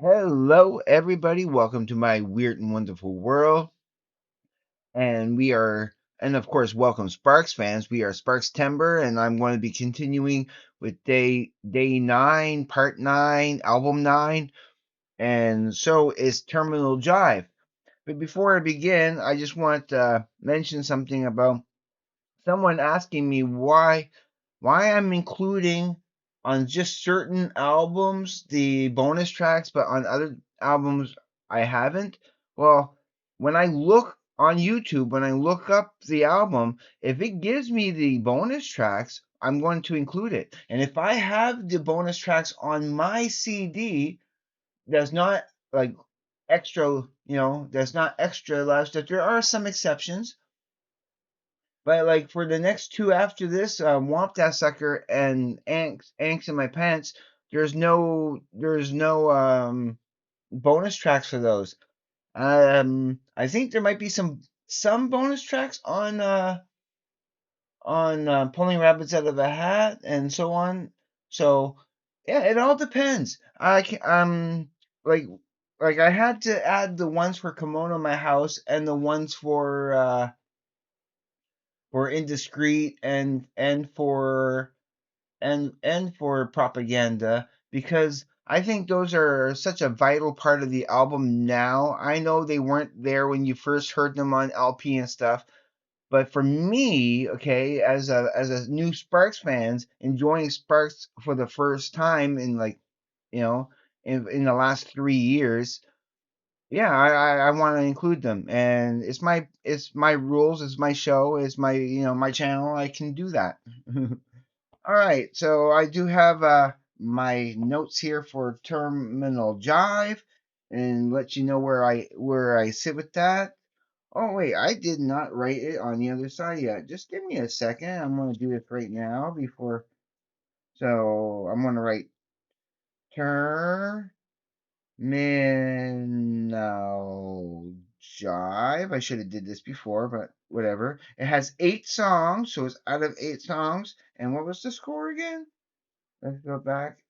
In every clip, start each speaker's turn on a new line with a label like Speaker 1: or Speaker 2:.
Speaker 1: Hello, everybody. Welcome to my weird and wonderful world. And and of course, welcome Sparks fans. We are Sparkstember, and I'm going to be continuing with day 9, part 9, album 9, and so is Terminal Jive. But before I begin, I just want to mention something about someone asking me why I'm including on just certain albums the bonus tracks, but on other albums I haven't. Well, when I look on YouTube, when I look up the album, if it gives me the bonus tracks, I'm going to include it. And if I have the bonus tracks on my CD, that's not like that's not extra large. That there are some exceptions, but like for the next two after this, Womp That Sucker and Anks in My Pants, there's no bonus tracks for those. I think there might be some bonus tracks on Pulling Rabbits Out of a Hat and so on. So yeah, it all depends. I can like like I had to add the ones for Kimono My House and the ones for Indiscreet and for Propaganda, because I think those are such a vital part of the album now. I know they weren't there when you first heard them on LP and stuff, but for me, okay, as a new Sparks fans, enjoying Sparks for the first time in you know in the last 3 years, yeah, I want to include them, and it's my rules, it's my show, it's my channel. I can do that. All right, so I do have my notes here for Terminal Jive, and let you know where I sit with that. Oh wait, I did not write it on the other side yet. Just give me a second. I'm gonna do this right now before. So I'm gonna write Terminal Jive. I should have did this before, but whatever. It has 8 songs, so it's out of 8 songs. And what was the score again? Let's go back.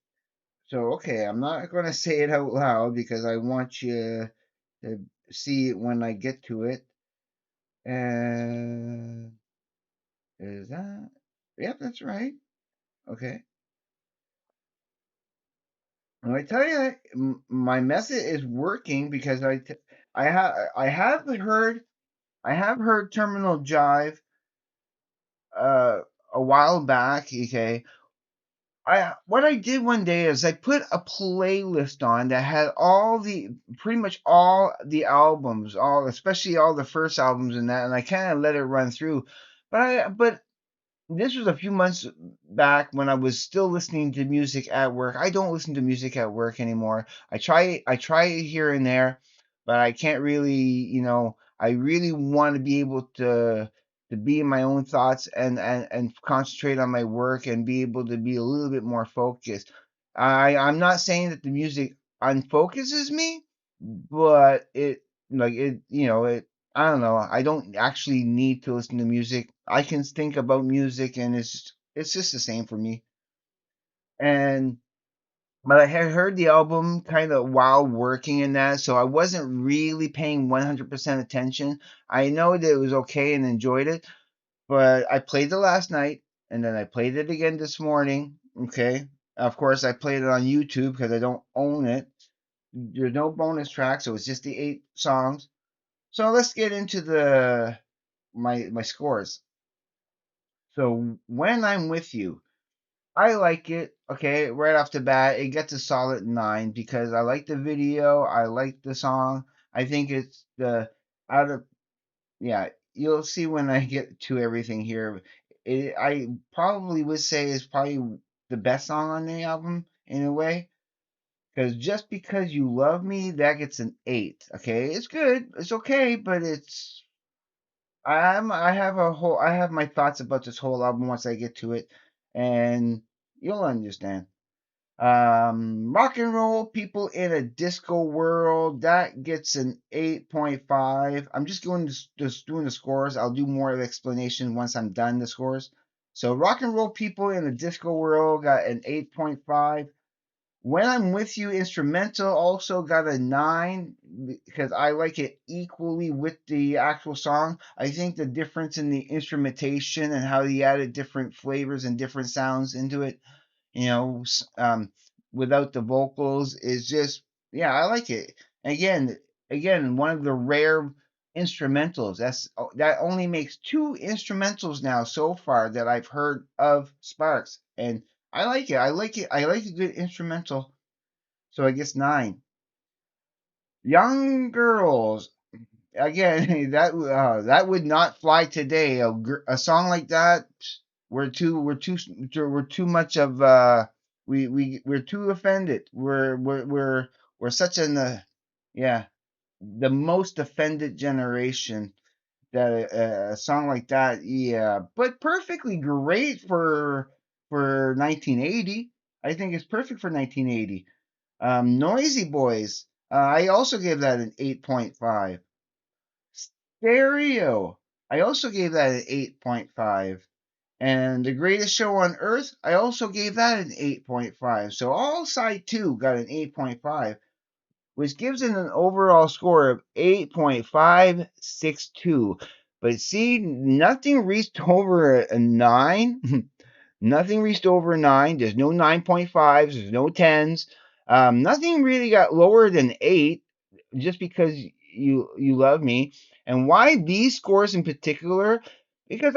Speaker 1: So, okay, I'm not going to say it out loud because I want you to see it when I get to it. And is that? Yep, that's right. Okay. And I tell you, my method is working because I have heard Terminal Jive uh a while back. Okay, I what I did one day is I put a playlist on that had pretty much all the albums, all especially all the first albums in that, and I kind of let it run through. But this was a few months back when I was still listening to music at work. I don't listen to music at work anymore. I try it here and there, but I can't really, I really want to be able to be in my own thoughts and concentrate on my work and be able to be a little bit more focused. I'm not saying that the music unfocuses me, but it, I don't know. I don't actually need to listen to music. I can think about music, and it's just the same for me. And but I had heard the album kind of while working in that, so I wasn't really paying 100% attention. I know that it was okay and enjoyed it, but I played it last night, and then I played it again this morning. Okay, of course I played it on YouTube because I don't own it. There's no bonus track, so it's just the 8 songs. So let's get into the my scores. So when I'm with you, I like it. Okay, right off the bat, it gets a solid 9 because I like the video, I like the song. I think it's the out of yeah. You'll see when I get to everything here. I probably would say it's probably the best song on the album in a way. Because just because you love me, that gets an 8. Okay, it's good, it's okay, but I have my thoughts about this whole album once I get to it, and you'll understand. Rock and roll people in a disco world, that gets an 8.5. I'm just doing the scores. I'll do more of the explanation once I'm done the scores. So rock and roll people in a disco world got an 8.5. When I'm With You instrumental also got a 9 because I like it equally with the actual song. I think the difference in the instrumentation and how he added different flavors and different sounds into it, you know, without the vocals is just, yeah, I like it. Again, again, one of the rare instrumentals. That only makes two instrumentals now so far that I've heard of Sparks, and I like it. I like it. I like a good instrumental. So I guess 9. Young girls. Again, that would not fly today. A song like that, we're too much of we're too offended. We're such an yeah, the most offended generation that a song like that, yeah, but perfectly great for 1980. I think it's perfect for 1980. Noisy Boys. I also gave that an 8.5. Stereo. I also gave that an 8.5. And The Greatest Show on Earth, I also gave that an 8.5. So all side 2 got an 8.5, which gives it an overall score of 8.562. But see, nothing reached over a 9. Nothing reached over a 9. There's no 9.5s, there's no 10s. Nothing really got lower than 8 just because you love me. And why these scores in particular? Because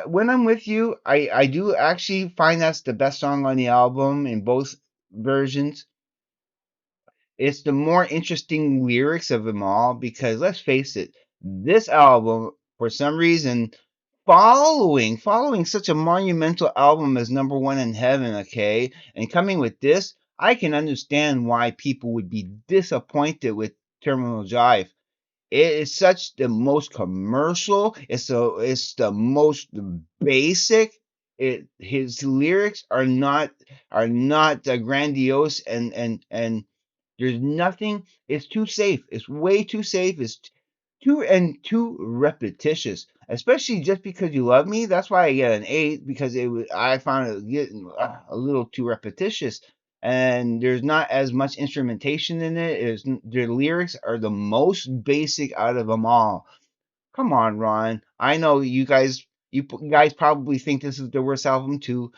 Speaker 1: when I'm with you, I do actually find that's the best song on the album in both versions. It's the more interesting lyrics of them all because let's face it, this album, for some reason, following such a monumental album as Number One in Heaven, okay, and coming with this, I can understand why people would be disappointed with Terminal Jive. It is such the most commercial. It's the most basic. His lyrics are not grandiose and there's nothing. It's too safe. It's way too safe. It's too repetitious. Especially just because you love me. That's why I get an 8 because I found it getting a little too repetitious. And there's not as much instrumentation in it. The lyrics are the most basic out of them all. Come on, Ron. I know you guys probably think this is the worst album too,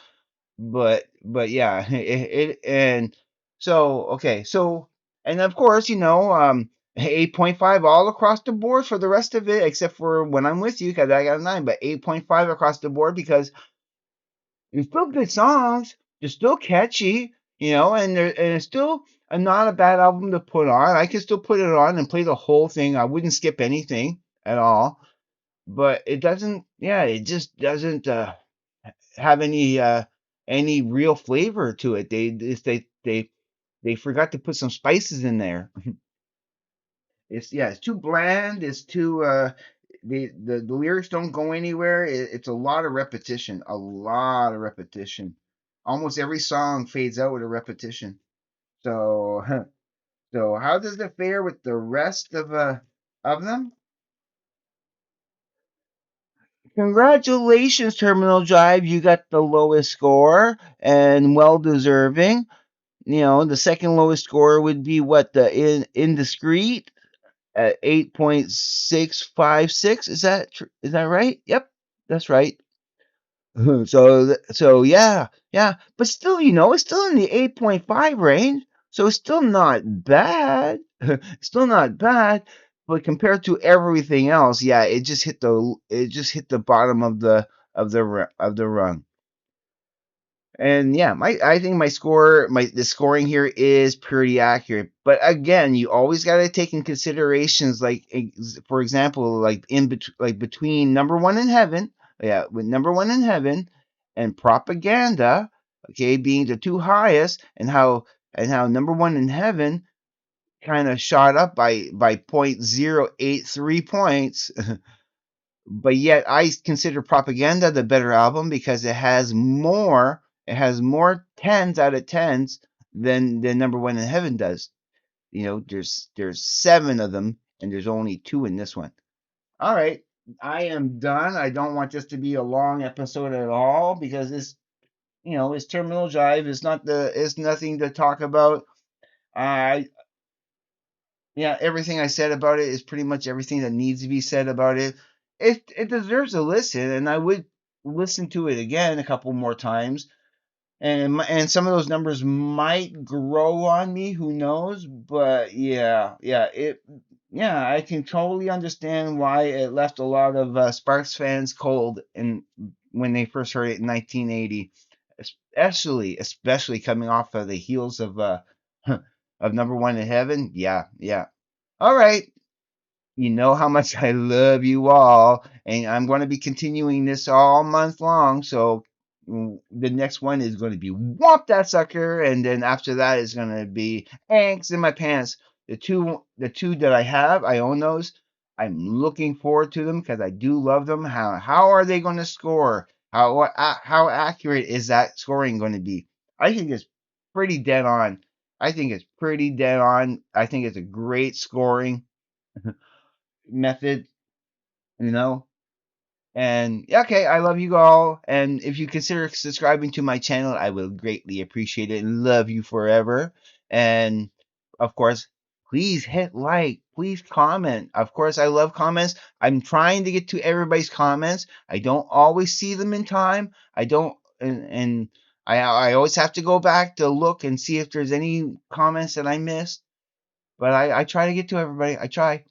Speaker 1: but yeah, it and so okay, so and of course, 8.5 all across the board for the rest of it, except for When I'm With You, because I got a 9, but 8.5 across the board because it's still good songs, they're still catchy, and it's still not a bad album to put on. I could still put it on and play the whole thing. I wouldn't skip anything at all, but it doesn't. Yeah, it just doesn't. Have any real flavor to it. They forgot to put some spices in there. It's too bland. It's too the lyrics don't go anywhere. It's a lot of repetition. A lot of repetition. Almost every song fades out with a repetition. So so how does it fare with the rest of them? Congratulations, Terminal Drive. You got the lowest score and well deserving. The second lowest score would be what the indiscreet at 8.656. Is that right? Yep, that's right. So yeah, yeah, but still, it's still in the 8.5 range, so it's still not bad. Still not bad, but compared to everything else, yeah, it just hit the bottom of the rung. And yeah, I think the scoring here is pretty accurate. But again, you always got to take in considerations, like for example, like between Number One in Heaven, yeah, with Number One in Heaven and Propaganda, okay, being the two highest, and how Number One in Heaven kind of shot up by 0.083 points. But yet I consider Propaganda the better album because it has more tens out of tens than Number One in Heaven does. There's 7 of them and there's only 2 in this one. All right, I am done. I don't want this to be a long episode at all because It's terminal jive. It's nothing to talk about. I Yeah, everything I said about it is pretty much everything that needs to be said about it. It deserves a listen, and I would listen to it again a couple more times. And some of those numbers might grow on me, who knows? But yeah, I can totally understand why it left a lot of Sparks fans cold and when they first heard it in 1980, especially coming off of the heels of of number one in heaven. Yeah, yeah. All right. You know how much I love you all, and I'm going to be continuing this all month long. So the next one is going to be Womp That Sucker, and then after that is going to be Ants in My Pants. The two that I have, I own those. I'm looking forward to them because I do love them. How are they going to score? How accurate is that scoring going to be? I think it's pretty dead on. I think it's pretty dead on. I think it's a great scoring method, you know. And yeah, okay, I love you all. And if you consider subscribing to my channel, I will greatly appreciate it and love you forever. And of course, please hit like, please comment. Of course, I love comments. I'm trying to get to everybody's comments. I don't always see them in time. I don't, and I always have to go back to look and see if there's any comments that I missed. But I try to get to everybody. I try.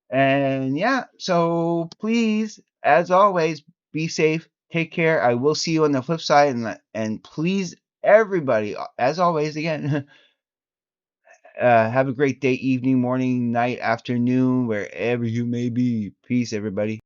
Speaker 1: And yeah, so please, as always, be safe. Take care. I will see you on the flip side. And please, everybody, as always, again, have a great day, evening, morning, night, afternoon, wherever you may be. Peace, everybody.